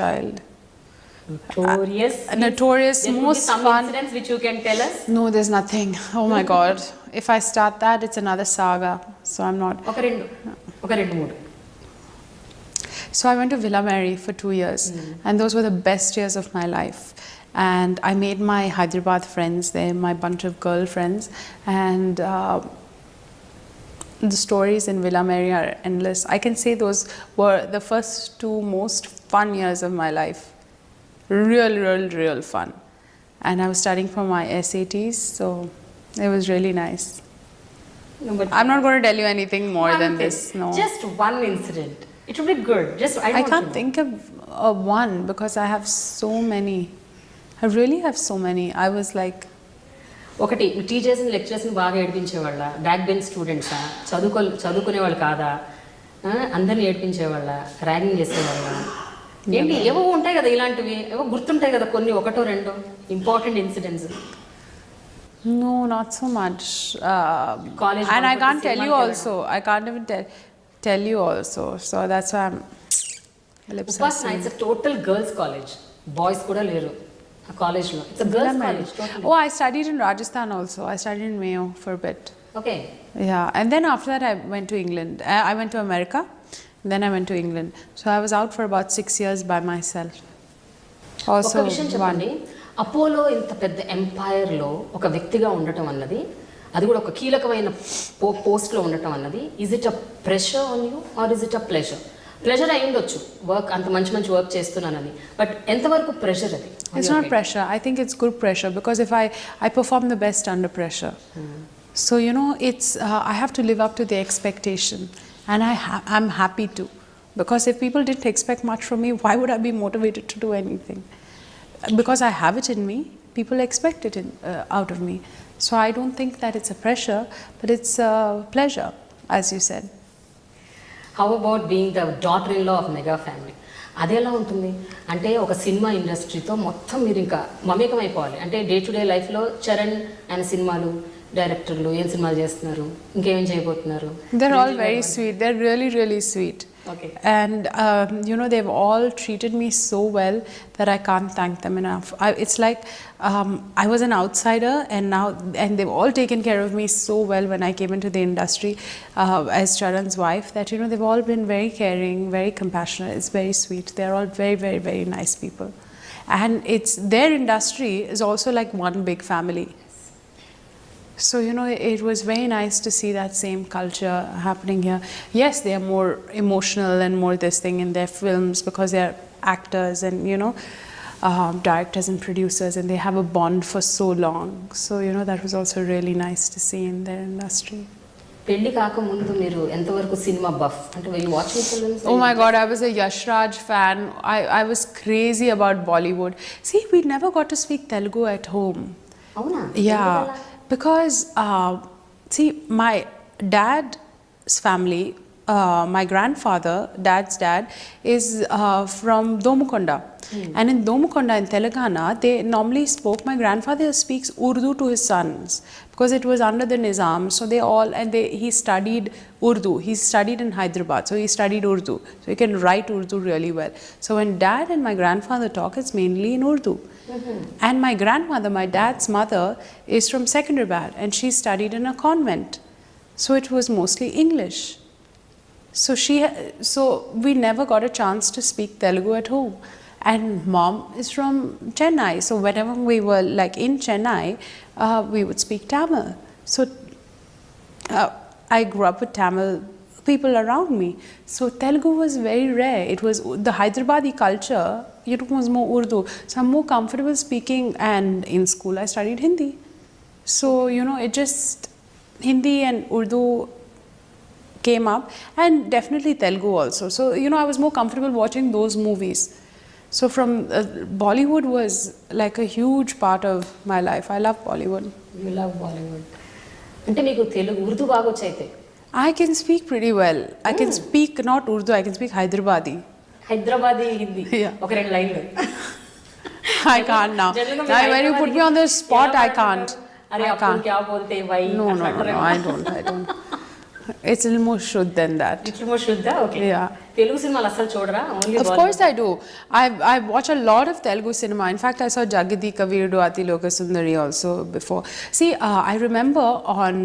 child. Notorious, there most some fun. incidents which you can tell us? No, there's nothing. Oh my God. If I start that, it's another saga. So I'm not. ఒక రెండు మూడు. So I went to Villa Mary for 2 years, and those were the best years of my life. And I made my Hyderabad friends there, my bunch of girlfriends, and the stories in Villa Mary are endless. I can say those were the first 2 most fun years of my life. Real fun. And I was studying for my SATs, so it was really nice. No, but I'm not going to tell you anything more than this. No. Just one incident. It would be good. I can't think of one because I have so many. I really have so many. I was like, ఒకటి టీచర్స్ని లెక్చరర్స్ని బాగా ఏడిపించేవాళ్ళ, back bench స్టూడెంట్సా, చదువుకునేవాళ్ళు కాదా, అందరిని ఏడిపించేవాళ్ళ, ragging చేసేవాళ్ళ, ఏంటి ఏవో ఉంటాయి కదా ఇలాంటివి, ఏవో గుర్తుంటాయి కదా కొన్ని, ఒకటో రెండో important incidents. No, not so much. College, and I can't tell you also. I can't even tell you also. So that's why I'm. Upasana, it's a total girls' college. Boys kuda leru. A college lo. It's a girls' college. Totally. Oh, I studied in Rajasthan also. I studied in Mayo for a bit. Okay. Yeah, and then after that I went to England. I went to America. Then I went to England. So I was out for about 6 years by myself. Also, ఒక విషయం చెప్పండి, Apollo ఇంత పెద్ద ఎంపైర్లో ఒక వ్యక్తిగా ఉండటం అన్నది, అది కూడా ఒక కీలకమైన పోస్ట్లో ఉండటం అన్నది, is it a pressure on you or is it a pleasure? Pleasure అయి ఉండొచ్చు, వర్క్ అంత మంచి వర్క్ చేస్తున్నానని, బట్ ఎంతవరకు ప్రెషర్ అది? It's not pressure. I think it's good pressure because if I perform the best under pressure. So it's I have to live up to the expectation, and I'm happy to, because if people didn't expect much from me, why would I be motivated to do anything? Because I have it in me, people expect it out of me. So I don't think that it's a pressure, but it's a pleasure, as you said. How about being the daughter-in-law of mega family? అది ఎలా ఉంటుంది అంటే ఒక cinema ఇండస్ట్రీతో మొత్తం మీరు ఇంకా మమేకం అయిపోవాలి అంటే డే టు డే లైఫ్లో చరణ్ ఆయన సినిమాలు డైరెక్టర్లు ఏం సినిమాలు చేస్తున్నారు ఇంకేం చేయబోతున్నారు? They're all very sweet. They're really sweet. Okay. And they've all treated me so well that I can't thank them enough. It's like I was an outsider, and they've all taken care of me so well when I came into the industry as Charan's wife, that they've all been very caring, very compassionate. It's very sweet. They're all very nice people, and it's their industry is also like one big family. So it was very nice to see that same culture happening here. Yes, they are more emotional and more this thing in their films because they are actors, and directors and producers, and they have a bond for so long. So that was also really nice to see in their industry. పెళ్లి కాకముందు మీరు ఎంతవరకు cinema buff అంటే were you watching films? Oh my God, I was a Yash Raj fan. I was crazy about Bollywood. See, we never got to speak Telugu at home. అవునా? Yeah, because see, my dad's family, my grandfather, dad's dad, is from Domukonda. And in Domukonda in Telangana, they normally spoke, my grandfather speaks Urdu to his sons because it was under the Nizam. So they all, he studied Urdu. He studied in Hyderabad, so he studied Urdu. So he can write Urdu really well. So when dad and my grandfather talk, it's mainly in Urdu. And my grandmother, my dad's mother, is from Secunderabad, and she studied in a convent. So it was mostly English. So we never got a chance to speak Telugu at home. And mom is from Chennai, so whenever we were like in Chennai, we would speak Tamil. So I grew up with Tamil people around me. So Telugu was very rare. It was the Hyderabadi culture. It was more Urdu. So I'm more comfortable speaking. And in school, I studied Hindi. So it just Hindi and Urdu came up, and definitely Telugu also. So I was more comfortable watching those movies. So from Bollywood was like a huge part of my life. I love Bollywood. You love Bollywood. అంటే మీకు తెలుగు ఉర్దూ బాగా వచ్చైతే? I can speak pretty well. I can speak not Urdu, I can speak Hyderabadi. Hyderabadi Hindi Yeah. ఒక రెండు లైన్లు. I can't now. When you put me on the spot, I can't. అరే అప్పుడు క్యా బోల్తే why? No, I don't. It's a little more shuddh than that. ఇట్లా మో శుద్ధ? Okay. Yeah. Telugu సినిమాలు అసలు చూడరా? Only Of course I do. I watch a lot of Telugu cinema. In fact, I saw Jagadi Kavirudu Ati Lokasundari also before. See, I remember on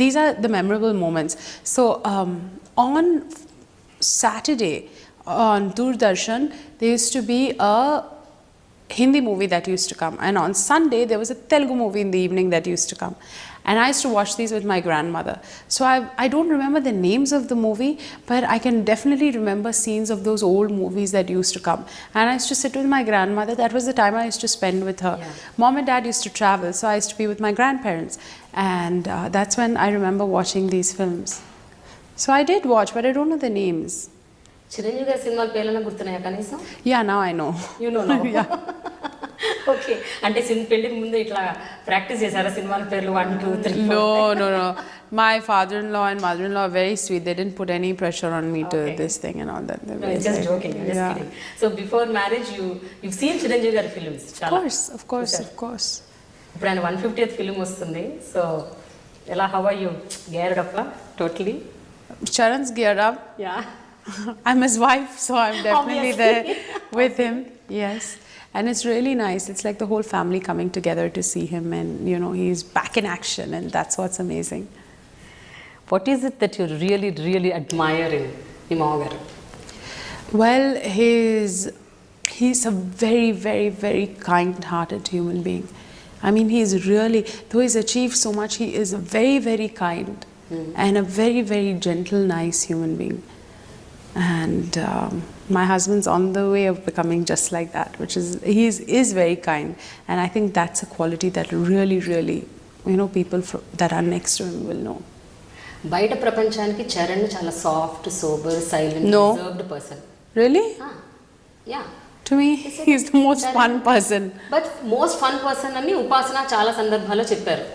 these are the memorable moments. So on Saturday on Doordarshan, there used to be a Hindi movie that used to come, and on Sunday there was a Telugu movie in the evening that used to come. And I used to watch these with my grandmother. So I don't remember the names of the movie, but I can definitely remember scenes of those old movies that used to come. And I used to sit with my grandmother. That was the time I used to spend with her. Yeah. Mom and dad used to travel, so I used to be with my grandparents. And that's when I remember watching these films. So I did watch, but I don't know the names. Chiranjeevi గారి సినిమాల పేర్లన్నా గుర్తున్నాయా కనీసం? Yeah, now I know. You know now. Okay. అంటే పెళ్లికి ముందు ఇట్లా practice చేశారా సినిమాల పేర్లు 1 2 3? No. My father-in-law and mother-in-law are very sweet. They didn't put any pressure on me to this thing and all that. No, it's just joking. I'm just kidding. So before marriage, you've seen Chiranjeevi గారి films చాలా? Of course. ఇప్పుడు ఆయన 150th film వస్తుంది. So ఎలా how are you geared up totally? Charan's geared up. Yeah. I'm his wife, so I'm definitely there with him. Yes. And it's really nice. It's like the whole family coming together to see him, and he's back in action, and that's what's amazing. What is it that you really, really admire in Imagaru? Well, he's a very, very, very kind-hearted human being. I mean, he's really, though he's achieved so much, he is very, very kind and a very, very gentle, nice human being. And my husband's on the way of becoming just like that, which he is very kind, and I think that's a quality that really, really, people that are next to him will know. బయట ప్రపంచానికి చరణ్ చాలా soft, sober, silent, reserved person. Really? Yeah. To me, he's the most fun person. But most fun person అని ఉపాసన చాలా సందర్భాల్లో చెప్పారు,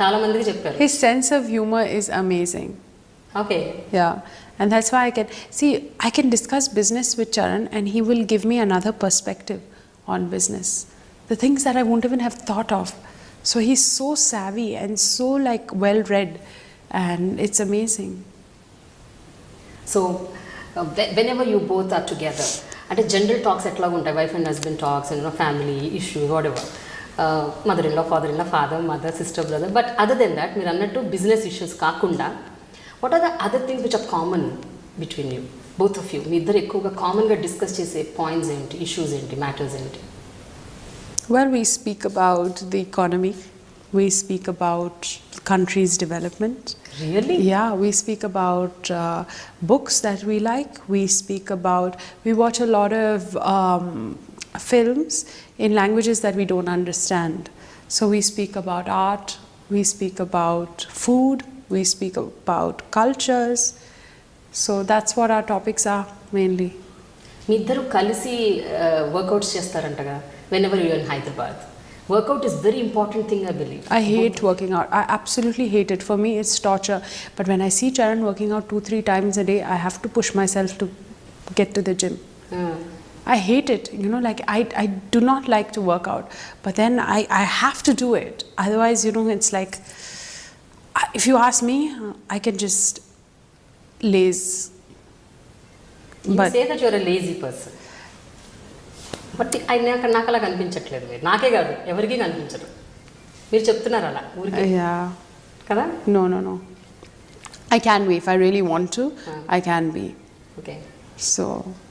చాలా మందికి చెప్పారు. His sense of humor is amazing. Okay. Yeah. And that's why I can discuss business with Charan, and he will give me another perspective on business. The things that I won't even have thought of. So he's so savvy and so well read, and it's amazing. So whenever you both are together, అంటే general talks ఎట్లా ఉంటాయి? Wife and husband talks, family issues, whatever, mother in law, father in law, father, mother, sister, brother. But other than that, మీరు అన్నట్టు business issues కాకుండా what are the other things which are common between you, both of you? మీ ఇద్దరు ఎక్కువగా కామన్గా discuss చేసే points ఏంటి, issues ఏంటి, matters ఏంటి? Well, we speak about the economy. We speak about the country's development. Really? Yeah, we speak about books that we like. We watch a lot of films in languages that we don't understand. So we speak about art, we speak about food, we speak about cultures. So that's what our topics are mainly. మీ ఇద్దరు కలిసి workouts చేస్తారంటగా whenever you're in Hyderabad. Workout is very important thing, I believe. I hate working out. I absolutely hate it. For me, it's torture. But when I see Charan working out 2-3 times a day, I have to push myself to get to the gym. I hate it. You know, like I do not like to work out. But then I have to do it. Otherwise, you know, it's like, if you ask me, I can just laze. You But say that you're a lazy person. But నాకు అలా కనిపించట్లేదు. మీరు నాకే కాదు ఎవరికీ కనిపించరు. మీరు చెప్తున్నారు అలా ఊరికే yeah. కదా? No. I can be. If I really want to, I can be. Okay. So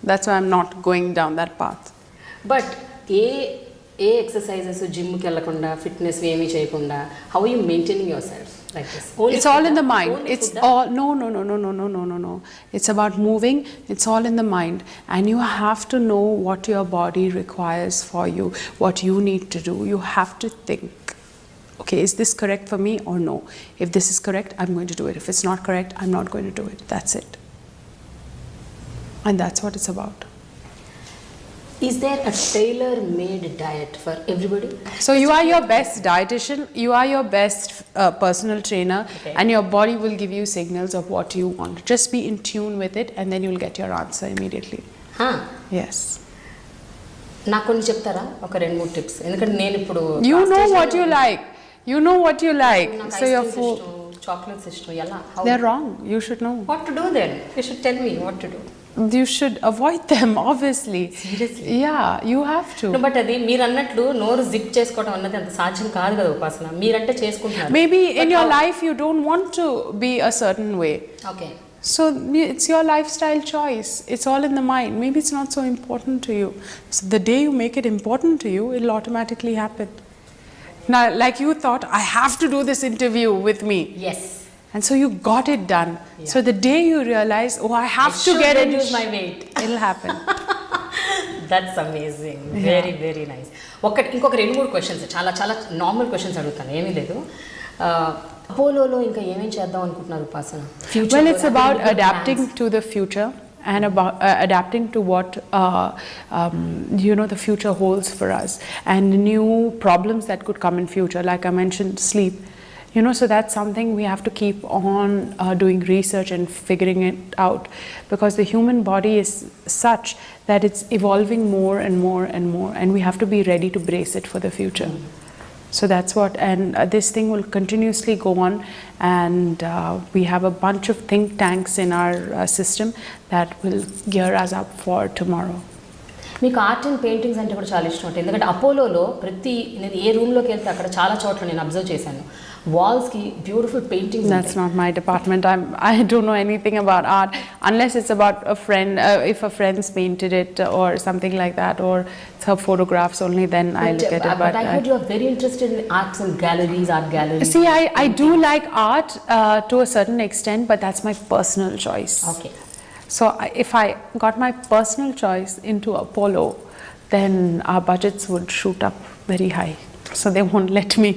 that's why I'm not going down that path. But A exercises జిమ్కి వెళ్ళకుండా ఫిట్నెస్ ఏమీ చేయకుండా how you maintaining your self like this? It's all in the mind. It's all no. It's about moving. It's all in the mind, and you have to know what your body requires for you, what you need to do. You have to think, okay, is this correct for me or no? If this is correct, I'm going to do it. If it's not correct, I'm not going to do it. That's it. And that's what it's about. Is there a tailor-made diet for everybody? So you are your best dietitian, you are your best personal trainer, Okay. and your body will give you signals of what you want. Just be in tune with it, and then you'll get your answer immediately. Yes. నాకు కొన్ని చెప్తారా ఒక 2-3 tips? ఎందుకంటే నేను ఇప్పుడు You know what you like. You know what you like. నాకు So your ice food. Creams ఇష్టం, chocolates ఇష్టం, ఎలా? They're wrong. You should know. What to do then? You should tell me what to do. You should avoid them, obviously. Seriously? Yeah, you have to. But అది మీరు అన్నట్లు నోరు zip చేసుకోవడం అన్నది అంత సాధ్యం కాదు కదా ఉపాసన. మీరంటే చేసుకుంటున్నారు. Maybe in your life you don't want to be a certain way. Okay. So it's your lifestyle choice. It's all in the mind. Maybe it's not so important to you. So the day you make it important to you, it'll automatically happen. Now, like you thought, I have to do this interview with me. Yes. And so you got it done. Yeah. So the day you realize, oh, I have to get it, reduce my weight. it'll happen. That's amazing. Very very nice. ఇంకొక 2-3 questions, చాలా చాలా normal questions అడుగుతాను, ఏమీ లేదు. అపోలోలో ఇంకా ఏమేం చేద్దాం అనుకుంటున్నారు ఉపాసన? Well, it's about adapting to the future and about adapting to what the future holds for us, and new problems that could come in future. Like I mentioned, sleep. So that's something we have to keep on doing research and figuring it out, because the human body is such that it's evolving more and more and more, and we have to be ready to brace it for the future. So that's what, and this thing will continuously go on, and we have a bunch of think tanks in our system that will gear us up for tomorrow. మీకు art and paintings అంటే కూడా చాలా ఇష్టం ఉంటుంది. ఎందుకంటే అపోలోలో నేను ఏ రూమ్లోకి వెళ్తే అక్కడ చాలా చోట్ల నేను అబ్జర్వ్ చేశాను, వాల్స్కి beautiful paintings. That's not my department. I don't know anything about art unless it's about a friend. If a friend's painted it or something like that, or it's her photographs only, then I look at it. But I heard you are very interested in arts and galleries, art galleries. See, I do like art to a certain extent, but that's my personal choice. Okay. So if I got my personal choice into Apollo, then our budgets would shoot up very high. So they won't let me.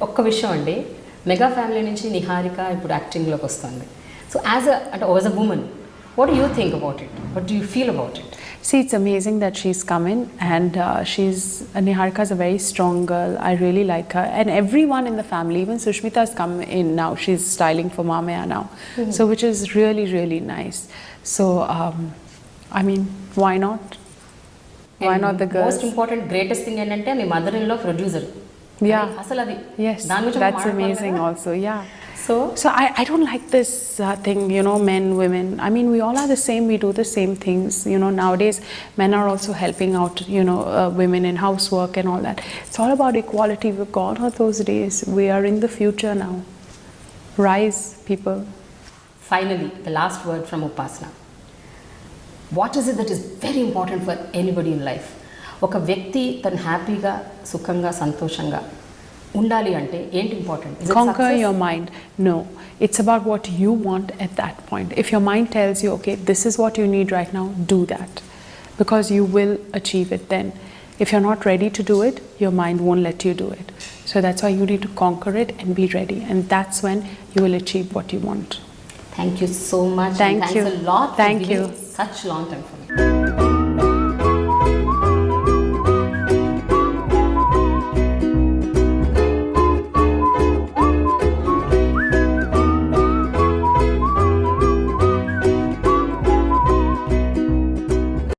ఒక్క విషయం అండి, mega family నుంచి నిహారిక ఇప్పుడు యాక్టింగ్లోకి వస్తుంది. So as a women, what do you think about it? What do you feel about it? See, it's amazing that she's come in, and Niharika is a very strong girl. I really like her, and everyone in the family, even Sushmita has come in now. She's styling for Mamaya now, so which is really, really nice. So, I mean, why not? Why not the girls? Most important, greatest thing ఏంటంటే మీ mother in law producer. Yeah. అసలు అది. Yes, that's amazing also. Yeah. So I don't like this thing, men, women. I mean, we all are the same. We do the same things. Nowadays, men are also helping out, women in housework and all that. It's all about equality. We've gone out those days. We are in the future now. Rise, people. Finally, the last word from Upasana. What is it that is very important for anybody in life? ఒక వ్యక్తి తను హ్యాపీగా, సుఖంగా, సంతోషంగా ఉండాలి అంటే ఏంటి important? Conquer your mind. No, it's about what you want at that point. If your mind tells you, okay, this is what you need right now, do that. because you will achieve it then. If you're not ready to do it, your mind won't let you do it. So that's why you need to conquer it and be ready, and that's when you will achieve what you want. Thank you so much. Thank and you. Thanks a lot Thank for giving you. such long time for